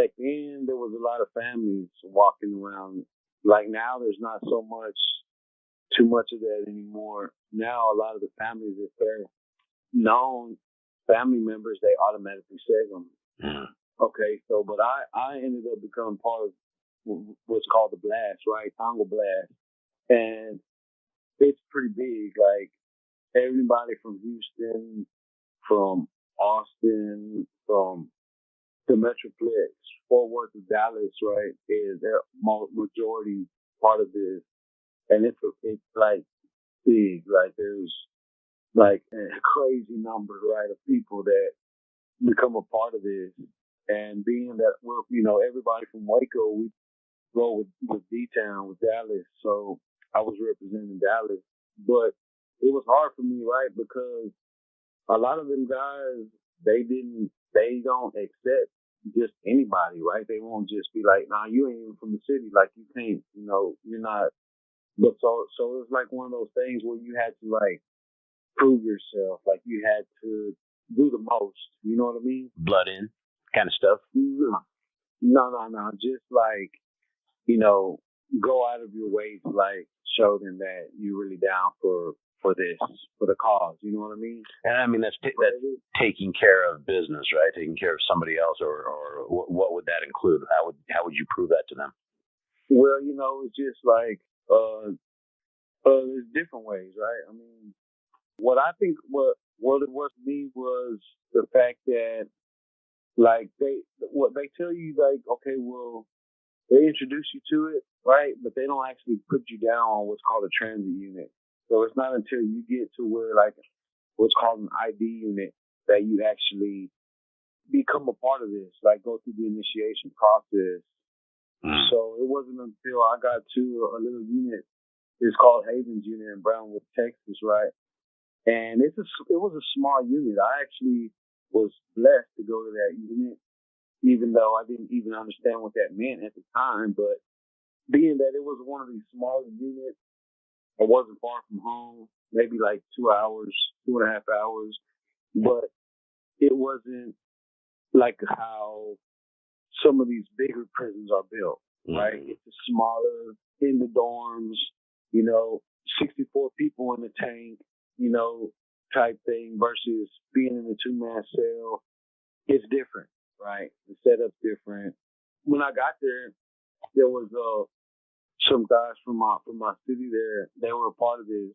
back then there was a lot of families walking around. Like now, there's not too much of that anymore. Now, a lot of the families, if they're known family members, they automatically seg them. Mm. Okay, so but I ended up becoming part of what's called the Blast, right? Tango Blast, and it's pretty big. Like everybody from Houston, from Austin, from the Metroplex, Fort Worth, and Dallas, right? Is their majority part of this, and it's like big. Like there's like a crazy number, right, of people that become a part of this. And being that we're, everybody from Waco, we roll with D-Town, with Dallas. So I was representing Dallas. But it was hard for me, right, because a lot of them guys, they don't accept just anybody, right? They won't just be like, nah, you ain't even from the city. Like, you can't, you're not. But so it's like one of those things where you had to, like, prove yourself. Like, you had to do the most. You know what I mean? Blood in kind of stuff? No. Just like, go out of your way to like show them that you're really down for this, for the cause. You know what I mean? And I mean, that's taking care of business, right? Taking care of somebody else, or what would that include? How would you prove that to them? Well, it's just like, there's different ways, right? I mean, what I think what it was for me was the fact that, like, they tell you, like, okay, well, they introduce you to it, right? But they don't actually put you down on what's called a transit unit. So it's not until you get to where, like, what's called an ID unit that you actually become a part of this, like go through the initiation process. Mm. So it wasn't until I got to a little unit, it's called Havens Unit in Brownwood, Texas, right? And it was a small unit. I actually was blessed to go to that unit, even though I didn't even understand what that meant at the time. But being that it was one of these smaller units, I wasn't far from home, maybe like 2 hours, 2.5 hours. But it wasn't like how some of these bigger prisons are built, right? Mm-hmm. It's smaller, in the dorms, 64 people in the tank, type thing versus being in a 2-man cell. It's different, right? The setup's different. When I got there was some guys from my city there. They were a part of this,